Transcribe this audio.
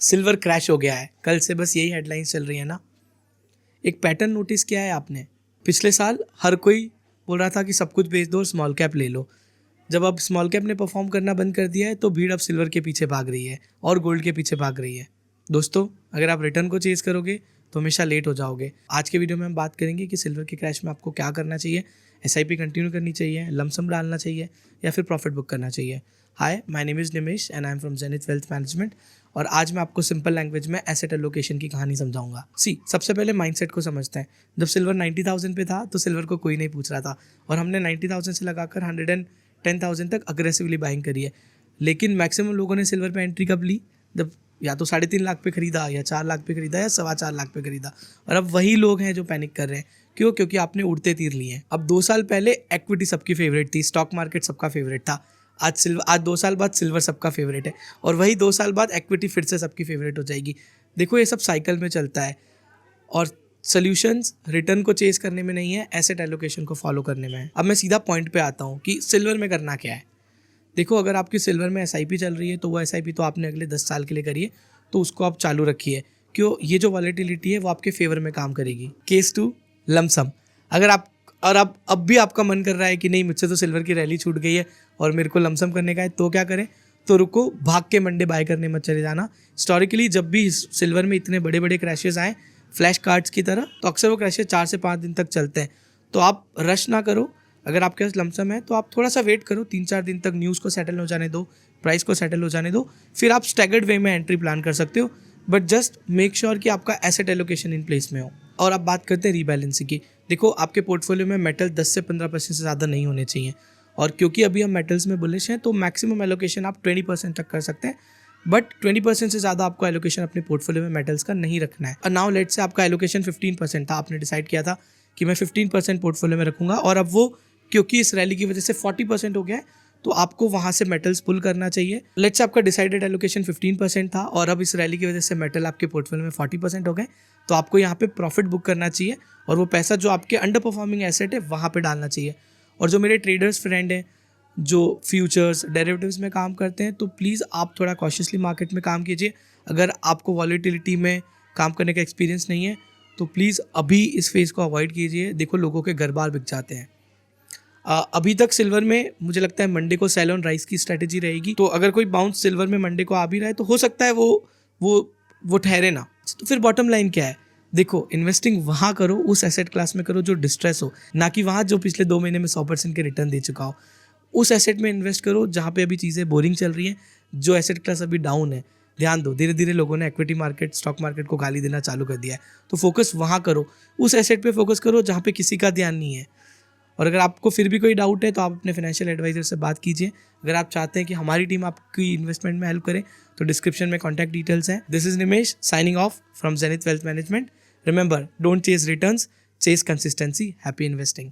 Silver crash हो गया है, कल से बस यही हेडलाइंस चल रही है ना। एक पैटर्न नोटिस किया है आपने? पिछले साल हर कोई बोल रहा था कि सब कुछ बेच दो और स्मॉल कैप ले लो। जब अब स्मॉल कैप ने परफॉर्म करना बंद कर दिया है तो भीड़ अब सिल्वर के पीछे भाग रही है और गोल्ड के पीछे भाग रही है। दोस्तों, अगर आप रिटर्न को चेज करोगे तो हमेशा लेट हो जाओगे। आज के वीडियो में हम बात करेंगे कि सिल्वर के क्रैश में आपको क्या करना चाहिए। एसआईपी कंटिन्यू करनी चाहिए, लमसम डालना चाहिए या फिर प्रॉफिट बुक करना चाहिए। Hi, my name is Nimesh and I am from Zenith wealth management. और आज मैं आपको सिंपल लैंग्वेज में एसेट एलोकेशन की कहानी समझाऊंगा। सबसे पहले माइंडसेट को समझते हैं। जब सिल्वर 90,000 पे था तो सिल्वर को कोई नहीं पूछ रहा था और हमने 90,000 से लगाकर 110,000 तक अग्रेसिवली बाइंग करी है। लेकिन मैक्सिमम लोगों ने सिल्वर पे एंट्री कब ली? जब या तो 3.5 लाख पे खरीदा या 4 लाख पे खरीदा या 4.25 लाख पे खरीदा। और अब वही लोग हैं जो पैनिक कर रहे हैं। क्यों? क्योंकि आपने उड़ते तीर लिए हैं। अब 2 साल पहले इक्विटी सबकी फेवरेट थी, स्टॉक मार्केट सबका फेवरेट था। आज 2 साल बाद सिल्वर सबका फेवरेट है और वही 2 साल बाद इक्विटी फिर से सबकी फेवरेट हो जाएगी। देखो, ये सब साइकिल में चलता है और सॉल्यूशंस रिटर्न को चेज करने में नहीं है, एसेट एलोकेशन को फॉलो करने में है। अब मैं सीधा पॉइंट पे आता हूँ कि सिल्वर में करना क्या है। देखो, अगर आपकी सिल्वर में एसआईपी चल रही है तो वो एसआईपी तो आपने अगले 10 साल के लिए करी है, तो उसको आप चालू रखिए। क्यों? ये जो वॉलेटिलिटी है वो आपके फेवर में काम करेगी। Case 2, lump sum. अगर आप अब भी आपका मन कर रहा है कि नहीं, मुझसे तो सिल्वर की रैली छूट गई है और मेरे को लमसम करने का है, तो क्या करें? तो रुको, भाग के मंडे बाय करने मत चले जाना। हिस्टोरिकली जब भी सिल्वर में इतने बड़े बड़े क्रैशेस आए फ्लैश कार्ड्स की तरह, तो अक्सर वो क्रैशेस 4 से 5 दिन तक चलते हैं। तो आप रश ना करो। अगर आपके पास लमसम है तो आप थोड़ा सा वेट करो, 3-4 दिन तक न्यूज़ को सेटल हो जाने दो, प्राइस को सेटल हो जाने दो, फिर आप स्टैगर्ड वे में एंट्री प्लान कर सकते हो। बट जस्ट मेक श्योर कि आपका एसेट एलोकेशन इन प्लेस में हो। और अब बात करते हैं रीबैलेंसिंग की। देखो, आपके पोर्टफोलियो में मेटल 10 से 15% से ज़्यादा नहीं होने चाहिए। और क्योंकि अभी हम मेटल्स में बुलिश हैं तो मैक्सिमम एलोकेशन आप 20% तक कर सकते हैं। बट 20% से ज़्यादा आपको एलोकेशन अपने पोर्टफोलियो में मेटल्स का नहीं रखना है। और नाउ लेट से आपका एलोकेशन 15% था, आपने डिसाइड किया था कि मैं 15% पोर्टफोलियो में रखूंगा और अब वो क्योंकि इस रैली की वजह से 40% हो गया है, तो आपको वहाँ से मेटल्स पुल करना चाहिए। लेट्स से आपका डिसाइडेड एलोकेशन 15% था और अब इस रैली की वजह से मेटल आपके पोर्टफोलियो में 40% हो गए, तो आपको यहाँ पे प्रॉफिट बुक करना चाहिए और वो पैसा जो आपके अंडर परफॉर्मिंग एसेट है वहाँ पे डालना चाहिए। और जो मेरे ट्रेडर्स फ्रेंड हैं जो फ्यूचर्स डेरिवेटिव्स में काम करते हैं, तो प्लीज़ आप थोड़ा कॉशियसली मार्केट में काम कीजिए। अगर आपको वॉलेटिलिटी में काम करने का एक्सपीरियंस नहीं है तो प्लीज़ अभी इस फेज़ को अवॉइड कीजिए। देखो, लोगों के घर बार बिक जाते हैं। अभी तक सिल्वर में मुझे लगता है मंडे को सेल ऑन राइस की स्ट्रेटेजी रहेगी। तो अगर कोई बाउंस सिल्वर में मंडे को आ भी रहा है तो हो सकता है वो ठहरे ना। तो फिर बॉटम लाइन क्या है? देखो, इन्वेस्टिंग वहाँ करो, उस एसेट क्लास में करो जो डिस्ट्रेस हो, ना कि वहाँ जो पिछले 2 महीने में 100% के रिटर्न दे चुका हो। उस एसेट में इन्वेस्ट करो जहाँ पे अभी चीज़ें बोरिंग चल रही हैं, जो एसेट क्लास अभी डाउन है। ध्यान दो, धीरे धीरे लोगों ने इक्विटी मार्केट, स्टॉक मार्केट को गाली देना चालू कर दिया है, तो फोकस वहाँ करो, उस एसेट पे फोकस करो जहाँ पे किसी का ध्यान नहीं है। और अगर आपको फिर भी कोई डाउट है तो आप अपने फाइनेंशियल एडवाइजर से बात कीजिए। अगर आप चाहते हैं कि हमारी टीम आपकी इन्वेस्टमेंट में हेल्प करे तो डिस्क्रिप्शन में कॉन्टैक्ट डिटेल्स हैं। This is Nimesh signing off from Zenith wealth management. Remember, don't chase returns, chase consistency. Happy investing.